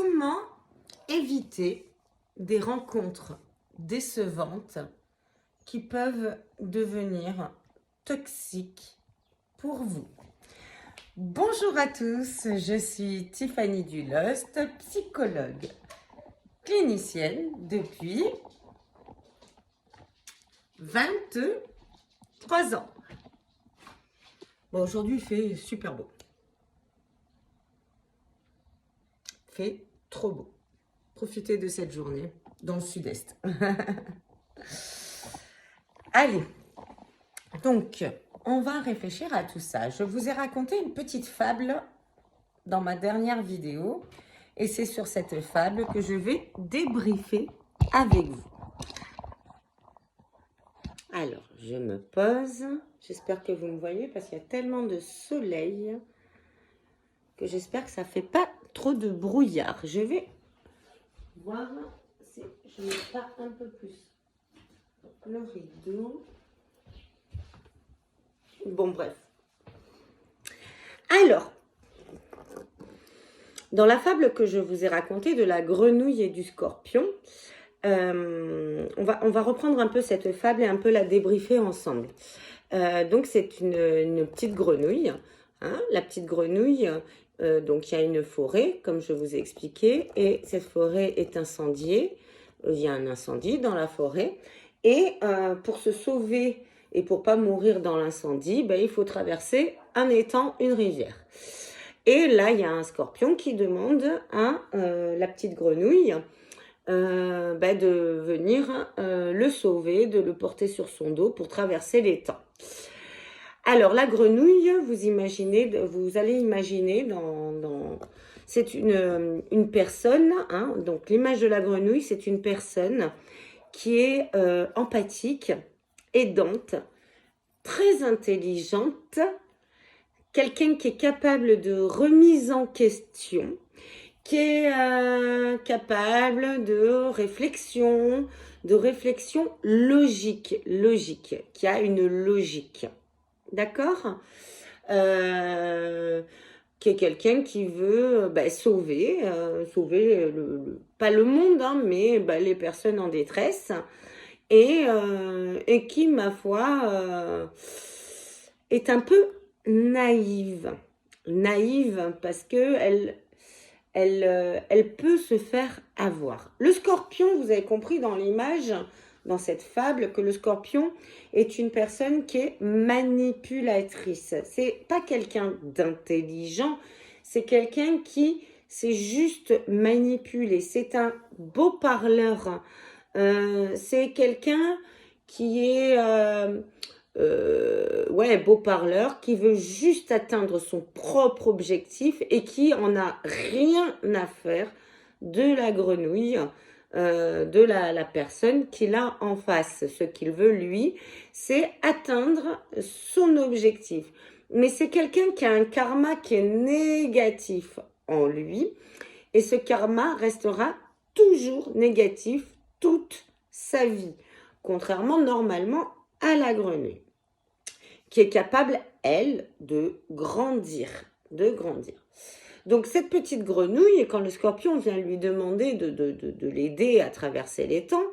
Comment éviter des rencontres décevantes qui peuvent devenir toxiques pour vous? Bonjour à tous, je suis Tiffany Dulost, psychologue clinicienne depuis 23 ans. Bon, aujourd'hui, il fait super beau. Il fait trop beau. Profitez de cette journée dans le sud-est. Allez, donc, on va réfléchir à tout ça. Je vous ai raconté une petite fable dans ma dernière vidéo et c'est sur cette fable que je vais débriefer avec vous. Alors, je me pose. J'espère que vous me voyez parce qu'il y a tellement de soleil que j'espère que ça ne fait pas trop de brouillard. Je vais voir si je mets pas un peu plus le rideau. Bon, bref. Alors, dans la fable que je vous ai racontée de la grenouille et du scorpion, on va reprendre un peu cette fable et un peu la débriefer ensemble. Donc, c'est une petite grenouille. Hein, la petite grenouille, donc il y a une forêt, comme je vous ai expliqué, et cette forêt est incendiée. Il y a un incendie dans la forêt. Et pour se sauver et pour pas mourir dans l'incendie, il faut traverser un étang, une rivière. Et là, il y a un scorpion qui demande à la petite grenouille de venir le sauver, de le porter sur son dos pour traverser l'étang. Alors, la grenouille, vous allez imaginer c'est une personne, hein, donc l'image de la grenouille, c'est une personne qui est empathique, aidante, très intelligente, quelqu'un qui est capable de remise en question, qui est capable de réflexion logique, qui a une logique. D'accord ? Qui est quelqu'un qui veut sauver pas le monde, hein, mais les personnes en détresse, et qui, ma foi, est un peu naïve parce que elle peut se faire avoir. Le scorpion, vous avez compris dans l'image, dans cette fable, que le scorpion est une personne qui est manipulatrice. C'est pas quelqu'un d'intelligent, c'est quelqu'un qui sait juste manipuler. C'est un beau parleur. C'est quelqu'un qui est beau parleur, qui veut juste atteindre son propre objectif et qui en a rien à faire de la grenouille, de la personne qu'il a en face. Ce qu'il veut, lui, c'est atteindre son objectif. Mais c'est quelqu'un qui a un karma qui est négatif en lui, et ce karma restera toujours négatif toute sa vie, contrairement normalement à la grenouille, qui est capable, elle, de grandir. Donc, cette petite grenouille, quand le scorpion vient lui demander de l'aider à traverser l'étang,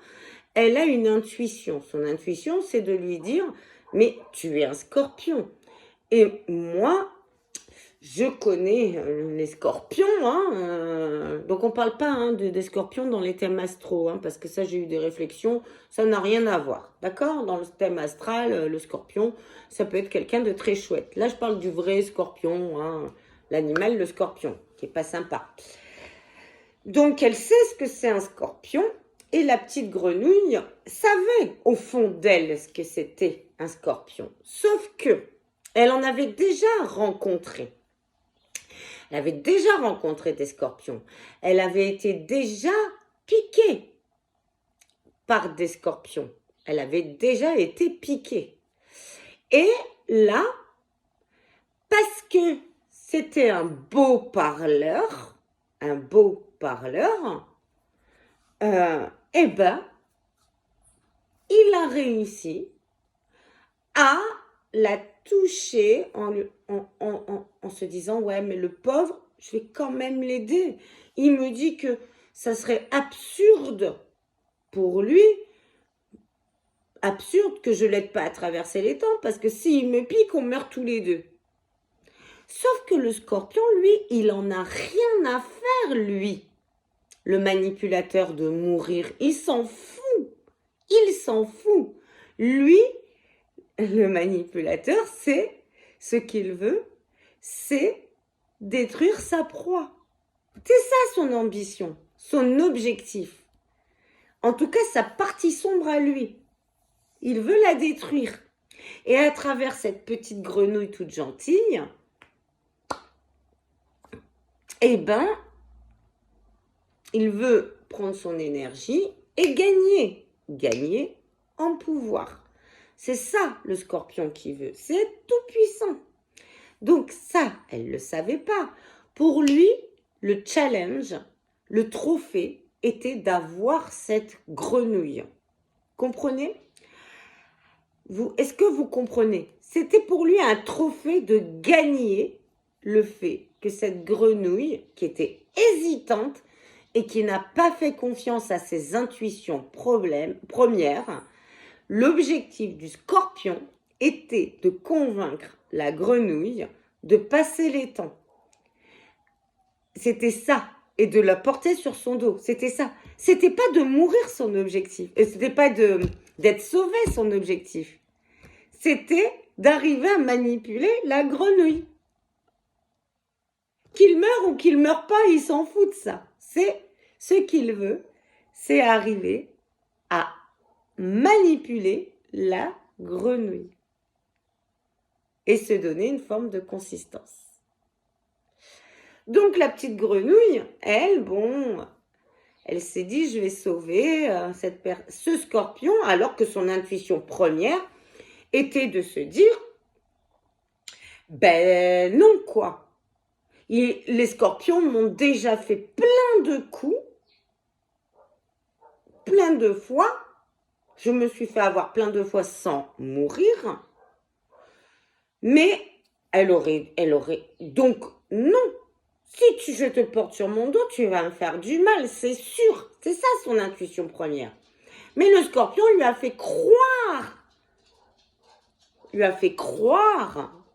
elle a une intuition. Son intuition, c'est de lui dire « Mais tu es un scorpion. Et moi, je connais les scorpions. Hein, donc, on ne parle pas des scorpions dans les thèmes astraux, hein, parce que ça, j'ai eu des réflexions. Ça n'a rien à voir. D'accord ? Dans le thème astral, le scorpion, ça peut être quelqu'un de très chouette. Là, je parle du vrai scorpion, hein, l'animal, le scorpion, qui n'est pas sympa. Donc, elle sait ce que c'est un scorpion. Et la petite grenouille savait au fond d'elle ce que c'était un scorpion. Sauf que elle en avait déjà rencontré. Elle avait déjà rencontré des scorpions. Elle avait été déjà piquée par des scorpions. Elle avait déjà été piquée. Et là, parce que c'était un beau parleur, il a réussi à la toucher en se disant « Ouais, mais le pauvre, je vais quand même l'aider. Il me dit que ça serait absurde pour lui, absurde que je l'aide pas à traverser les temps, parce que s'il me pique, on meurt tous les deux. Sauf que le scorpion, lui, il en a rien à faire, lui, le manipulateur, de mourir. Il s'en fout. Il s'en fout. Lui, le manipulateur, c'est ce qu'il veut, c'est détruire sa proie. C'est ça son ambition, son objectif. En tout cas, sa partie sombre à lui. Il veut la détruire. Et à travers cette petite grenouille toute gentille, eh ben, il veut prendre son énergie et gagner en pouvoir. C'est ça le scorpion qui veut, c'est être tout puissant. Donc ça, elle ne le savait pas. Pour lui, le challenge, le trophée était d'avoir cette grenouille. Comprenez ? Est-ce que vous comprenez ? C'était pour lui un trophée de gagner le fait que cette grenouille, qui était hésitante et qui n'a pas fait confiance à ses intuitions premières, l'objectif du scorpion était de convaincre la grenouille de passer les temps. C'était ça, et de la porter sur son dos. C'était ça. C'était pas de mourir son objectif. Et c'était pas d'être sauvé son objectif. C'était d'arriver à manipuler la grenouille. Qu'il meure ou qu'il meure pas, il s'en fout de ça. C'est ce qu'il veut, c'est arriver à manipuler la grenouille et se donner une forme de consistance. Donc la petite grenouille, elle s'est dit, je vais sauver ce scorpion, alors que son intuition première était de se dire, ben non quoi. Les scorpions m'ont déjà fait plein de coups, plein de fois. Je me suis fait avoir plein de fois sans mourir. Mais elle aurait. Donc, non. Si je te porte sur mon dos, tu vas me faire du mal, c'est sûr. C'est ça son intuition première. Mais le scorpion lui a fait croire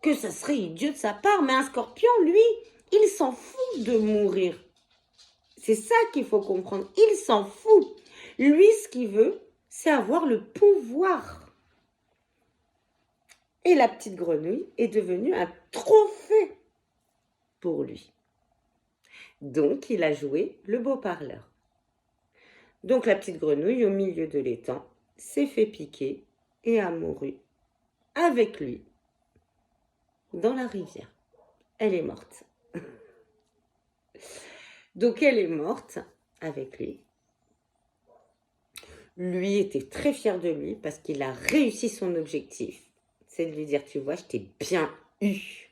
que ça serait idiot de sa part. Mais un scorpion, lui, il s'en fout de mourir. C'est ça qu'il faut comprendre. Il s'en fout. Lui, ce qu'il veut, c'est avoir le pouvoir. Et la petite grenouille est devenue un trophée pour lui. Donc, il a joué le beau parleur. Donc, la petite grenouille, au milieu de l'étang, s'est fait piquer et a mouru avec lui dans la rivière. Elle est morte. Donc, elle est morte avec lui. Lui était très fier de lui parce qu'il a réussi son objectif. C'est de lui dire, tu vois, je t'ai bien eu.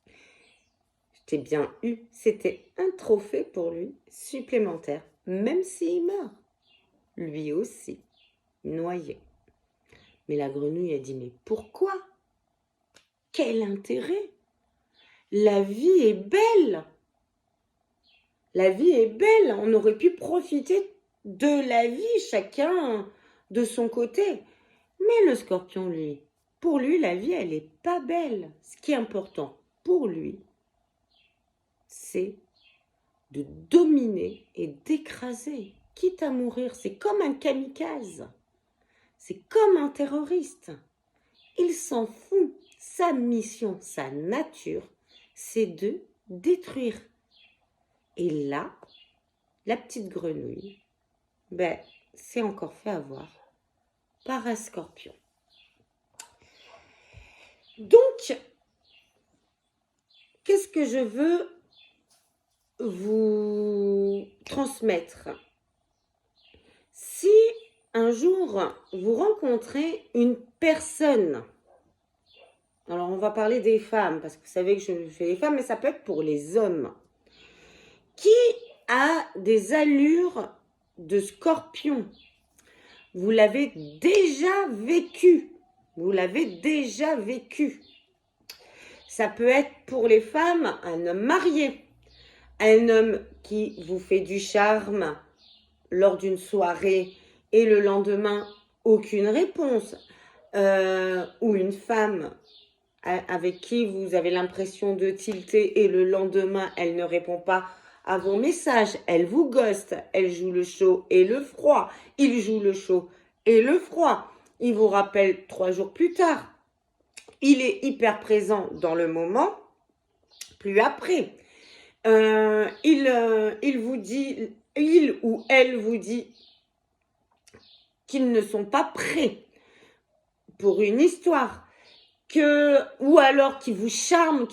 Je t'ai bien eu. C'était un trophée pour lui, supplémentaire, même s'il meurt. Lui aussi, noyé. Mais la grenouille a dit, mais pourquoi ? Quel intérêt ? La vie est belle. La vie est belle. On aurait pu profiter de la vie, chacun de son côté. Mais le scorpion, lui, pour lui, la vie, elle n'est pas belle. Ce qui est important pour lui, c'est de dominer et d'écraser, quitte à mourir. C'est comme un kamikaze. C'est comme un terroriste. Il s'en fout. Sa mission, sa nature, c'est de détruire. Et là, la petite grenouille, c'est encore fait avoir par un scorpion. Donc, qu'est-ce que je veux vous transmettre ? Si un jour vous rencontrez une personne, alors on va parler des femmes, parce que vous savez que je fais les femmes, mais ça peut être pour les hommes, qui a des allures de scorpion. Vous l'avez déjà vécu. Ça peut être pour les femmes un homme marié, un homme qui vous fait du charme lors d'une soirée et le lendemain, aucune réponse. Ou une femme avec qui vous avez l'impression de tilter et le lendemain, elle ne répond pas à vos messages, elle vous ghoste, elle joue le chaud et le froid, il joue le chaud et le froid, il vous rappelle 3 jours plus tard, il est hyper présent dans le moment, plus après. Il vous dit, il ou elle vous dit qu'ils ne sont pas prêts pour une histoire, ou alors qui vous charme,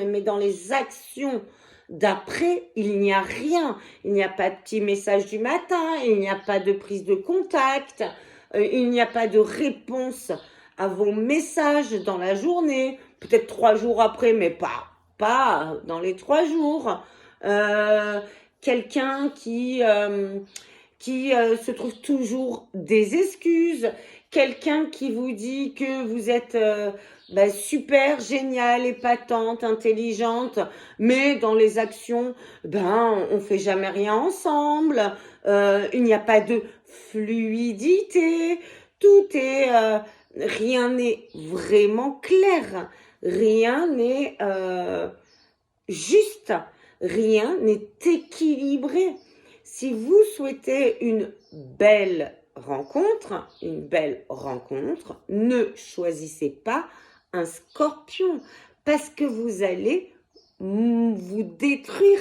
mais dans les actions d'après, il n'y a rien. Il n'y a pas de petit message du matin, il n'y a pas de prise de contact, il n'y a pas de réponse à vos messages dans la journée, peut-être 3 jours après, mais pas dans les 3 jours. Quelqu'un qui se trouve toujours des excuses, quelqu'un qui vous dit que vous êtes super, géniale, épatante, intelligente, mais dans les actions, on fait jamais rien ensemble, il n'y a pas de fluidité, rien n'est vraiment clair, rien n'est juste, rien n'est équilibré. Si vous souhaitez une belle rencontre, ne choisissez pas un scorpion parce que vous allez vous détruire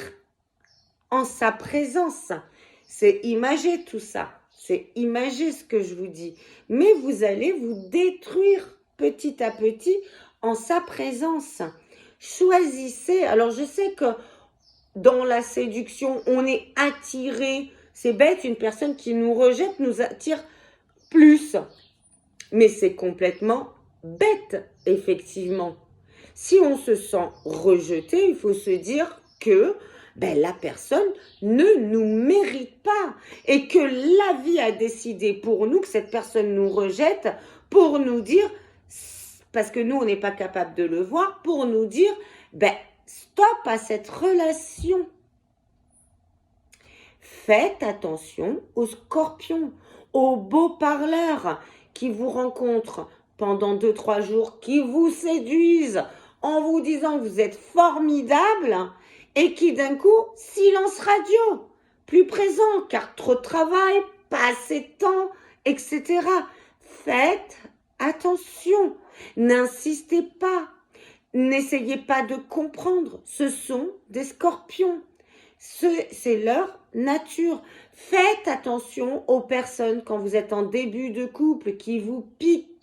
en sa présence. C'est imagé tout ça, c'est imagé ce que je vous dis, mais vous allez vous détruire petit à petit en sa présence. Choisissez, alors je sais que dans la séduction, on est attiré. C'est bête, une personne qui nous rejette nous attire plus. Mais c'est complètement bête, effectivement. Si on se sent rejeté, il faut se dire que la personne ne nous mérite pas et que la vie a décidé pour nous que cette personne nous rejette pour nous dire, parce que nous, on n'est pas capable de le voir, pour nous dire, stop à cette relation. Faites attention aux scorpions, aux beaux parleurs qui vous rencontrent pendant 2-3 jours, qui vous séduisent en vous disant que vous êtes formidable et qui d'un coup, silence radio, plus présent car trop de travail, pas assez de temps, etc. Faites attention, n'insistez pas. N'essayez pas de comprendre, ce sont des scorpions. C'est leur nature. Faites attention aux personnes quand vous êtes en début de couple qui vous piquent,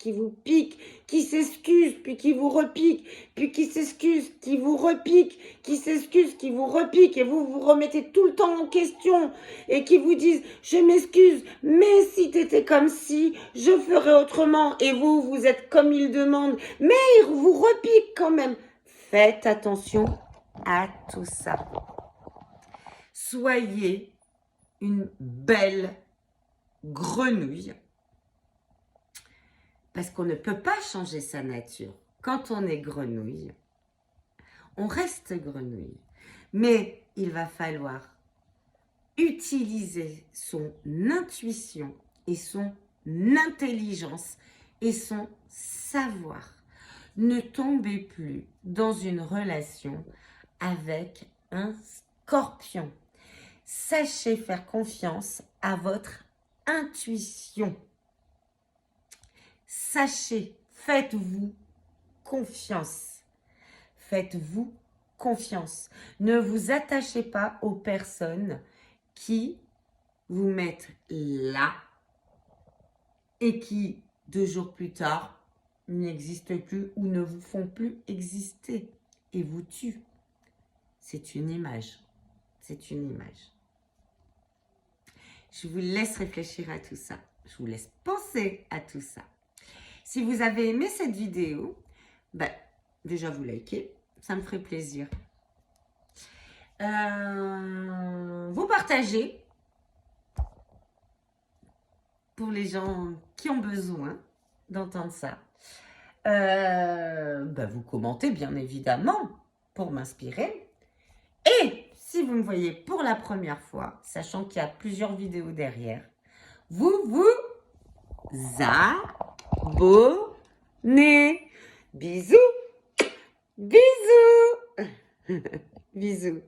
qui s'excusent, puis qui vous repiquent, puis qui s'excusent, qui vous repiquent, qui s'excusent, qui vous repiquent, et vous vous remettez tout le temps en question, et qui vous disent « je m'excuse, mais si t'étais comme ci, je ferais autrement », et vous êtes comme ils demandent, mais ils vous repiquent quand même. Faites attention à tout ça. Soyez une belle grenouille parce qu'on ne peut pas changer sa nature. Quand on est grenouille, on reste grenouille. Mais il va falloir utiliser son intuition et son intelligence et son savoir. Ne tombez plus dans une relation avec un scorpion. Sachez faire confiance à votre intuition. Sachez, faites-vous confiance. Faites-vous confiance. Ne vous attachez pas aux personnes qui vous mettent là et qui, 2 jours plus tard, n'existent plus ou ne vous font plus exister et vous tuent. C'est une image. C'est une image. Je vous laisse réfléchir à tout ça. Je vous laisse penser à tout ça. Si vous avez aimé cette vidéo, déjà vous likez, ça me ferait plaisir. Vous partagez pour les gens qui ont besoin d'entendre ça. vous commentez bien évidemment pour m'inspirer. Et si vous me voyez pour la première fois, sachant qu'il y a plusieurs vidéos derrière, vous abonnez. Bisous, bisous, bisous.